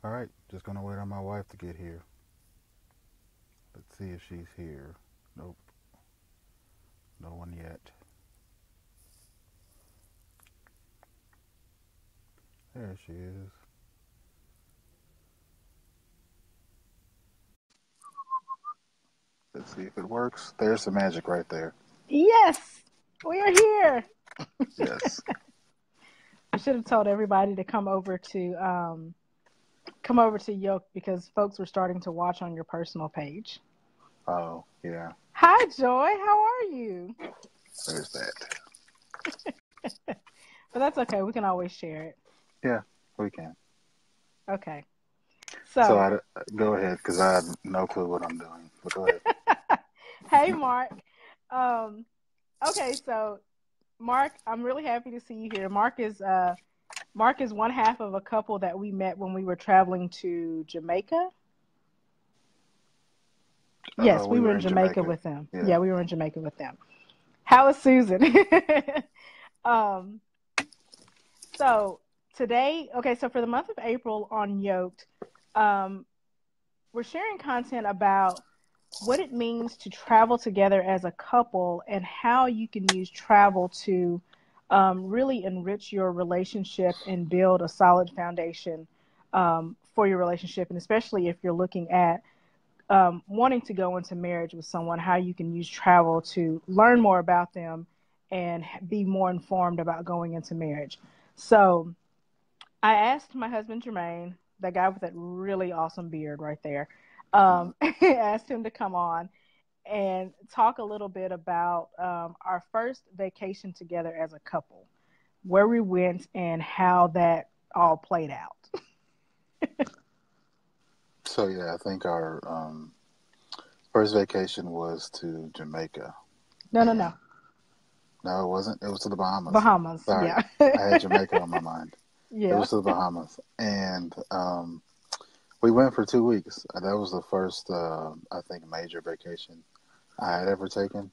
All right, just gonna wait on my wife to get here. Let's see if she's here. Nope, no one yet. There she is. Let's see if it works. There's the magic right there. Yes, we are here. Yes. I should have told everybody to come over to Yoke because folks were starting to watch on your personal page. Oh, yeah. Hi, Joy. How are you? There's that. But that's okay. We can always share it. Yeah, we can. Okay. So So, go ahead because I have no clue what I'm doing. But go ahead. hey, Mark. Um, okay. So, Mark, I'm really happy to see you here. Mark is one half of a couple that we met when we were traveling to Jamaica. Yes, we We were were in in Jamaica Jamaica. with them. Yeah. Yeah, we were in Jamaica with them. How is Susan? um, so today, okay, so for the month of April on Yoked, um, we're sharing content about what it means to travel together as a couple and how you can use travel to really enrich your relationship and build a solid foundation for your relationship. And especially if you're looking at wanting to go into marriage with someone, how you can use travel to learn more about them and be more informed about going into marriage. So I asked my husband Jermaine, that guy with that really awesome beard right there, Mhm. asked him to come on and talk a little bit about our first vacation together as a couple, where we went and how that all played out. So yeah, I think our first vacation was to Jamaica, No, no, and no. no, it wasn't. It was to the Bahamas. Bahamas. Sorry, Yeah. I had Jamaica on my mind. It Yeah. was to the Bahamas, and we went for 2 weeks. That was the first, I think, major vacation I had ever taken.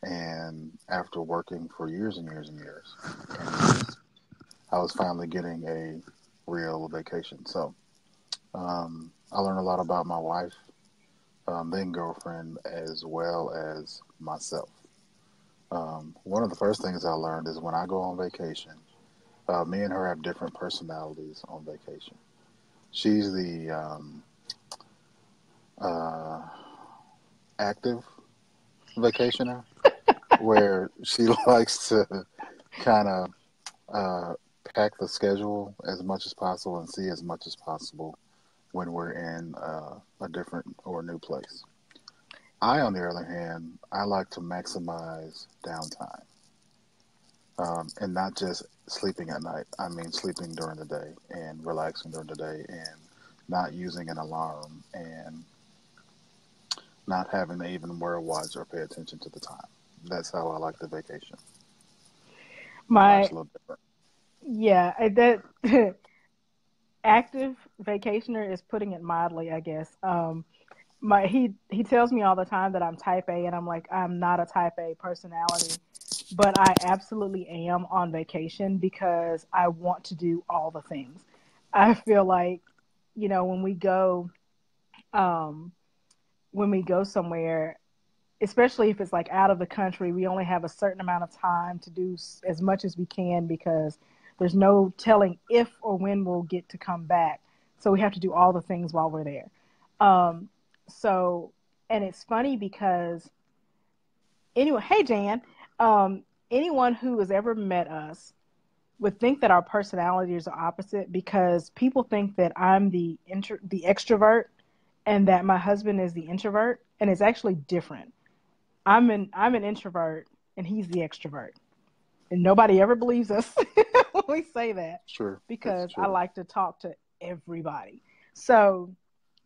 And after working for years and years and years, and I was finally getting a real vacation. So I learned a lot about my wife, then girlfriend, as well as myself. One of the first things I learned is when I go on vacation, me and her have different personalities on vacation. She's the uh, active vacationer, where she likes to kind of uh, pack the schedule as much as possible and see as much as possible when we're in a different or new place. I, on the other hand, I like to maximize downtime, and not just sleeping at night. I mean, sleeping during the day and relaxing during the day and not using an alarm and not having to even wear a watch or pay attention to the time. That's how I like the vacation. My wife's My a little different. yeah, that active vacationer is putting it mildly, I guess. My he tells me all the time that I'm type A, and I'm like, I'm not a type A personality, but I absolutely am on vacation because I want to do all the things. I feel like, when um when we go somewhere, especially if it's like out of the country, we only have a certain amount of time to do as much as we can because there's no telling if or when we'll get to come back. So we have to do all the things while we're there. Um, so, and it's funny because anyway, hey Jan, anyone who has ever met us would think that our personalities are opposite because people think that I'm the extrovert and that my husband is the introvert, and it's actually different. I'm an introvert and he's the extrovert. And nobody ever believes us when we say that True, it's because I true. like to talk to everybody. So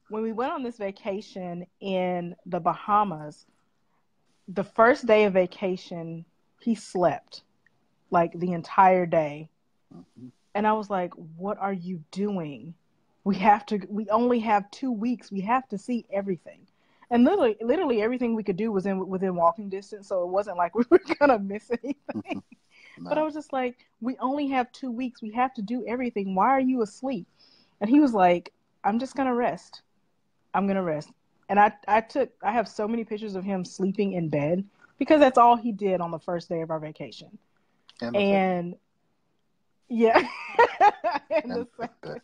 when we went on this vacation in the Bahamas, the first day of vacation, he slept like the entire day. Hmm. And I was like, what are you doing? We only have 2 weeks. We have to see everything. And literally everything we could do was within walking distance. So it wasn't like we were going to miss anything. But I No. was just like, we only have 2 weeks. We have to do everything. Why are you asleep? And he was like, I'm just gonna rest. I'm gonna rest. And I have so many pictures of him sleeping in bed because that's all he did on the first day of our vacation. And the second. And yeah, and And the the day. second,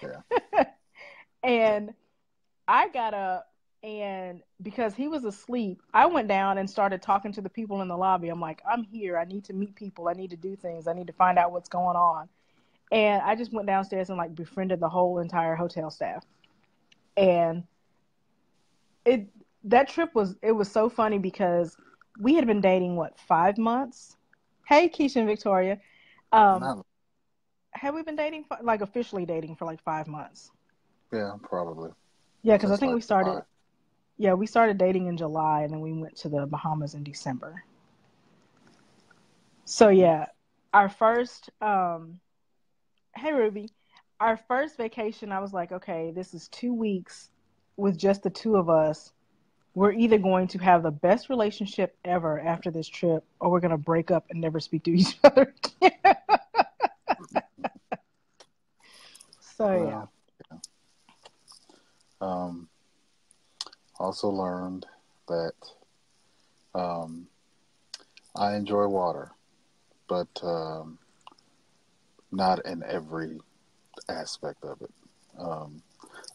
Yeah. and I got up, and because he was asleep, I went down and started talking to the people in the lobby. I'm like, I'm here. I need to meet people. I need to do things. I need to find out what's going on. And I just went downstairs and like befriended the whole entire hotel staff. And it that trip was it was so funny because we had been dating what 5 months. Hey, Keisha and Victoria, um, Not, have we been dating like officially dating for like 5 months? yeah, probably. Yeah, because I Since think like we July. started. Yeah, we started dating in July, and then we went to the Bahamas in December. So yeah, our first. Hey Ruby, our first vacation, I was like, okay, this is 2 weeks with just the two of us. We're either going to have the best relationship ever after this trip, or we're going to break up and never speak to each other again. So yeah. Well, um, also learned that um, I enjoy water, but not in every aspect of it. Um,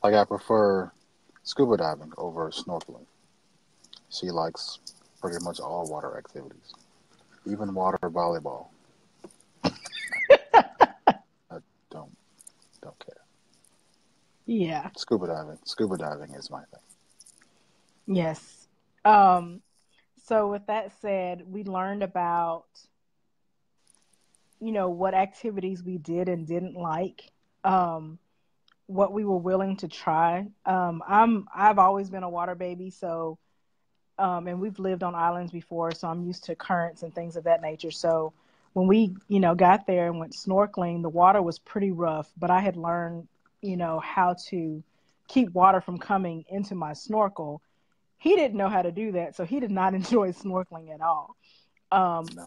like I prefer scuba diving over snorkeling. She likes pretty much all water activities, even water volleyball. I don't don't care. Yeah. Scuba diving is my thing. Yes. Um, so with that said, we learned about, what activities we did and didn't like. Um, what we were willing to try. I've always been a water baby, so and we've lived on islands before, so I'm used to currents and things of that nature. So when we, got there and went snorkeling, the water was pretty rough, but I had learned, how to keep water from coming into my snorkel. He didn't know how to do that, so he did not enjoy snorkeling at all. Um, No.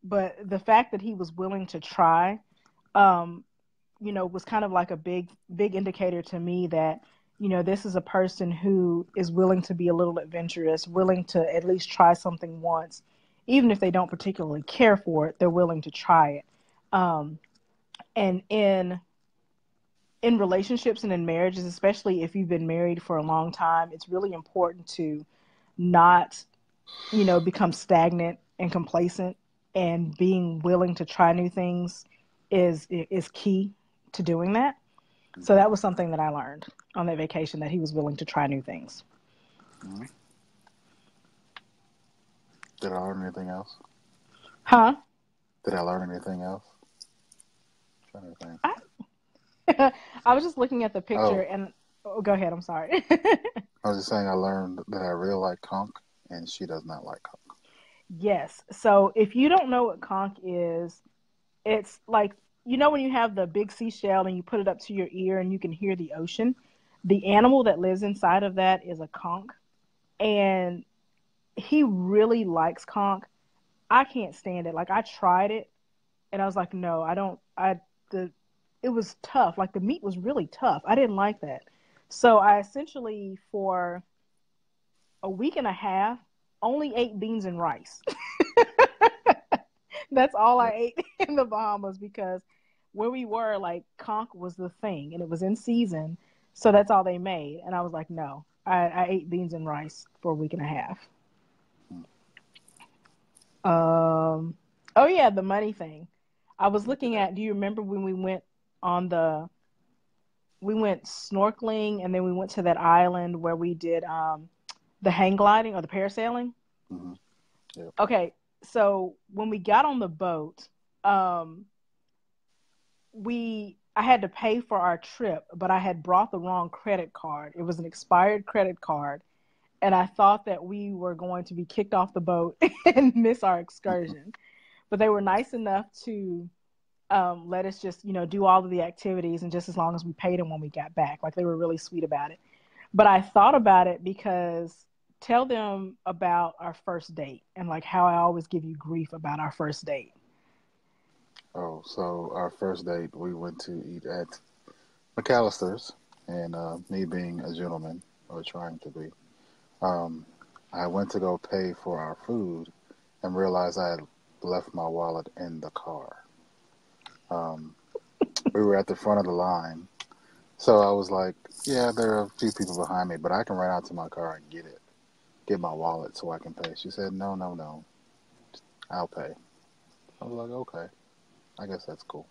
but the fact that he was willing to try, um, was kind of like a big indicator to me that, this is a person who is willing to be a little adventurous, willing to at least try something once, even if they don't particularly care for it, they're willing to try it. Um, and in relationships and in marriages, especially if you've been married for a long time, it's really important to not, become stagnant and complacent, and being willing to try new things is key to doing that. So Mm-hmm. that was something that I learned on that vacation, that he was willing to try new things. Mm-hmm. Did I learn anything else? Huh? Did I learn anything else? I'm trying to think. I, I was just looking at the picture Oh, and oh, go ahead. I'm sorry. I was just saying I learned that I really like conch, and she does not like conch. Yes. So if you don't know what conch is, it's like, when you have the big seashell and you put it up to your ear and you can hear the ocean. The animal that lives inside of that is a conch, and he really likes conch. I can't stand it. Like I tried it and I was like, no, I don't. The it was tough. Like the meat was really tough. I didn't like that. So I essentially for a week and a half only ate beans and rice. That's all Yeah. I ate in the Bahamas because where we were, like conch was the thing and it was in season. So that's all they made. And I was like, no, I ate beans and rice for a week and a half. Mm. Um, oh yeah, the money thing. I was looking Yeah. at, do you remember when we went snorkeling and then we went to that island where we did the hang gliding or the parasailing? Mm-hmm. Yep. Okay, so when we got on the boat, um, I had to pay for our trip, but I had brought the wrong credit card. It was an expired credit card, and I thought that we were going to be kicked off the boat and miss our excursion. But they were nice enough to let us just, do all of the activities, and just as long as we paid them when we got back. Like they were really sweet about it. But I thought about it because tell them about our first date and like how I always give you grief about our first date. Oh, so our first date, we went to eat at McAllister's, and me being a gentleman, or trying to be, um, I went to go pay for our food and realized I had left my wallet in the car. Um, we were at the front of the line, so I was like, "Yeah, there are a few people behind me, but I can run out to my car and get it, get my wallet, so I can pay." She said, "No, no, no, I'll pay." I was like, "Okay, I guess that's cool."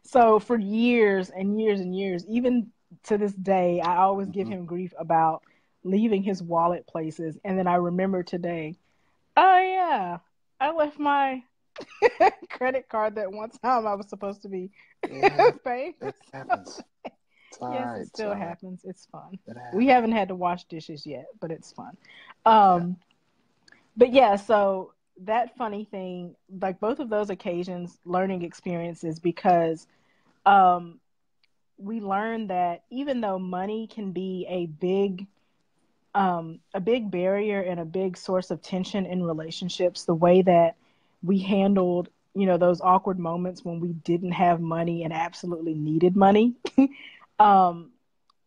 So for years and years and years, even to this day, I always give Hmm. him grief about leaving his wallet places. And then I remember today, oh yeah, I left my credit card that one time I was supposed to be Yeah, paying. it happens. It's all Yes, right. it It's still all right. happens. It's fun. It We happens. haven't had to wash dishes yet, but it's fun. Yeah. Um, but yeah, so that funny thing, like both of those occasions, learning experiences, because um, we learned that even though money can be a big barrier and a big source of tension in relationships, the way that we handled, those awkward moments when we didn't have money and absolutely needed money, um,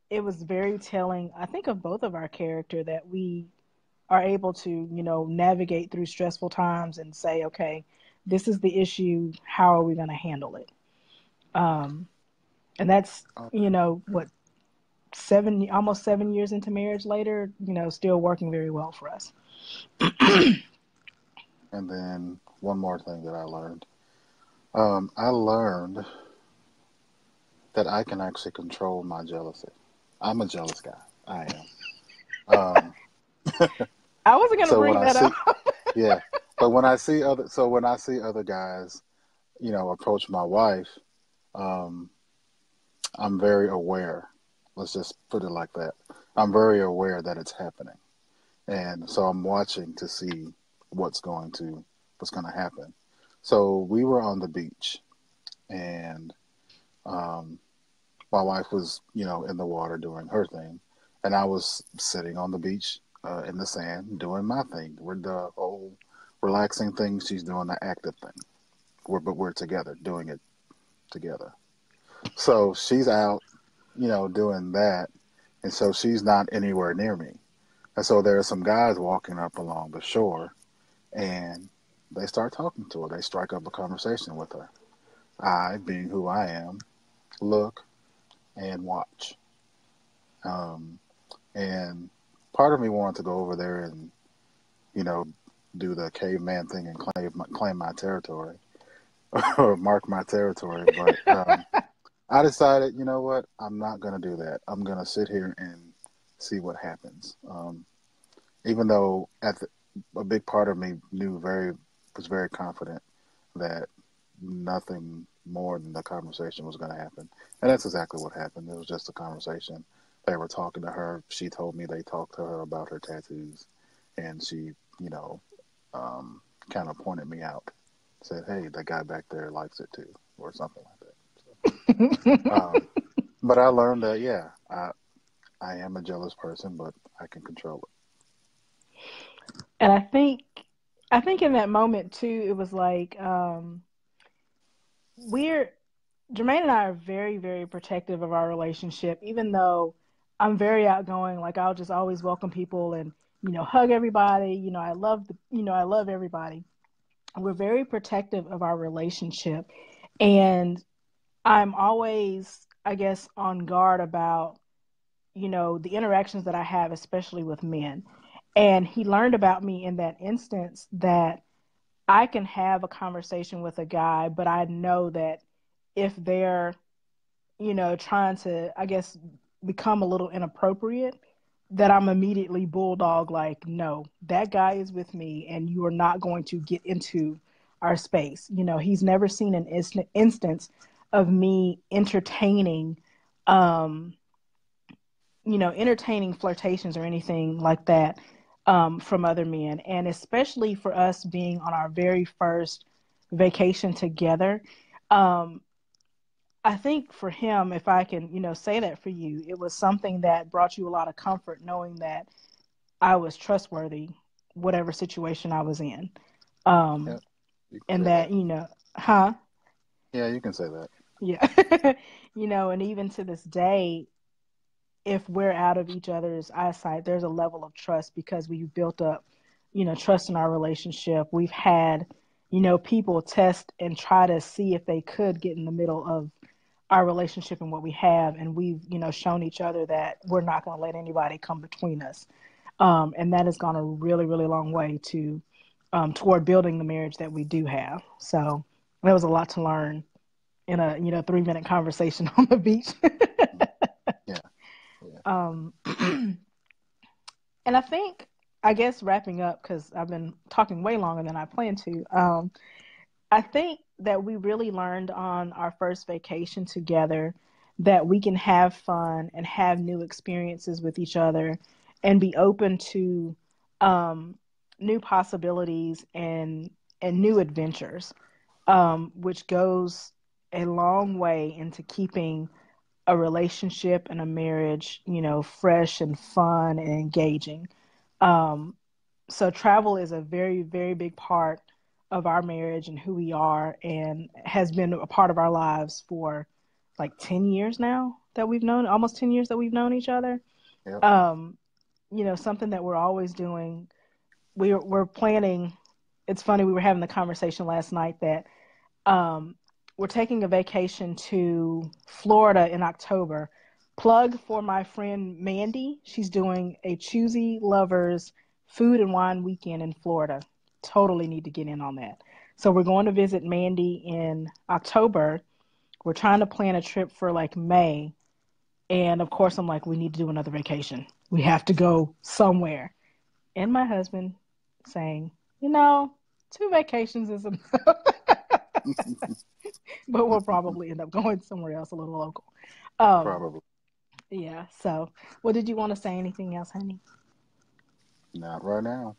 it was very telling, I think, of both of our character, that we are able to, navigate through stressful times and say, okay, this is the issue. How are we going to handle it? Um, and that's, Oh, what, almost 7 years into marriage later, still working very well for us. and then one more thing that I learned. I learned that I can actually control my jealousy. I'm a jealous guy. I am. Um, I wasn't going to so when bring I that see, up. yeah, but when I see other guys, approach my wife, um, I'm very aware. Let's just put it like that. I'm very aware that it's happening, and so I'm watching to see what's going to what's going to happen. So we were on the beach, and um, my wife was, in the water doing her thing, and I was sitting on the beach in the sand doing my thing. We're the whole relaxing thing. She's doing the active thing. But we're together, doing it together. So she's out, doing that, and so she's not anywhere near me. And so there are some guys walking up along the shore, and they start talking to her. They strike up a conversation with her. I, being who I am, look and watch. Um, and part of me wanted to go over there and, you know, do the caveman thing and claim my territory or mark my territory. But I decided, you know what? I'm not going to do that. I'm going to sit here and see what happens. Even though a big part of me was very confident that nothing more than the conversation was going to happen. And that's exactly what happened. It was just a conversation. They were talking to her. She told me they talked to her about her tattoos. And she, you know, um, kind of pointed me out. Said, hey, the guy back there likes it too, or something like that. But I learned that, yeah, I am a jealous person, but I can control And I think in that moment too, it was like, we're Jermaine and I are very, very protective of our relationship, even though I'm very outgoing. Like I'll just always welcome people and, hug everybody. I love everybody. We're very protective of our relationship. And I'm always, I guess, on guard about, the interactions that I have, especially with men. And he learned about me in that instance that I can have a conversation with a guy, but I know that if they're, trying to, I guess, become a little inappropriate, that I'm immediately bulldog like, no, that guy is with me and you are not going to get into our space. He's never seen an instance of me um, entertaining flirtations or anything like that, from other men. And especially for us being on our very first vacation together, um, I think for him, if I can, say that for you, it was something that brought you a lot of comfort knowing that I was trustworthy, whatever situation I was in. it. Yeah, Um, you can and say that. that, huh? Yeah, you can say that. Yeah. And even to this day, if we're out of each other's eyesight, there's a level of trust because we've built up, trust in our relationship. We've had, people test and try to see if they could get in the middle of our relationship and what we have. And we've, shown each other that we're not going to let anybody come between us. And that has gone a really, really long way toward building the marriage that we do have. So there was a lot to learn in a 3-minute conversation on the beach. Yeah, yeah, um, and I guess wrapping up because I've been talking way longer than I planned to. I think that we really learned on our first vacation together that we can have fun and have new experiences with each other and be open to um, new possibilities and new adventures, which goes a long way into keeping a relationship and a marriage, fresh and fun and engaging. Um, so travel is a very, very big part of our marriage and who we are, and has been a part of our lives for like 10 years now that we've known, almost 10 years that we've known each other. yep, Um, Something that we're always doing. We're planning. It's funny, we were having the conversation last night that um, we're taking a vacation to Florida in October. Plug for my friend Mandy. She's doing a Choosy Lovers food and wine weekend in Florida. Totally need to get in on that. So we're going to visit Mandy in October. We're trying to plan a trip for like May. And of course, I'm like, we need to do another vacation. We have to go somewhere. And my husband saying, 2 vacations is enough. But we'll probably end up going somewhere else a little local. Um, probably yeah. So, well, did you want to say anything else, honey? not right now.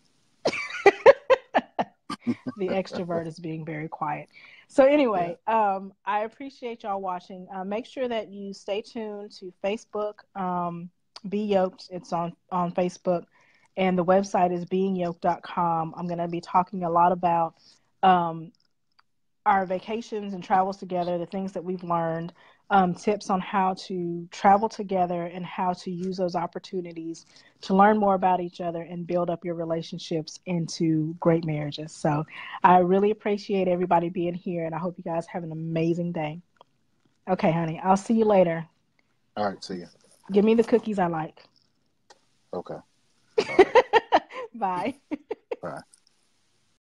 The extrovert is being very quiet. So, Yeah, anyway, I appreciate y'all watching. Make sure that you stay tuned to Facebook. Be Yoked. It's on Facebook, and the website is beingyoked.com. I'm going to be talking a lot about um, our vacations and travels together, the things that we've learned, tips on how to travel together and how to use those opportunities to learn more about each other and build up your relationships into great marriages. So I really appreciate everybody being here, and I hope you guys have an amazing day. Okay, honey, I'll see you later. all right, see ya. Give me the cookies I like. Okay, all right, Bye. bye.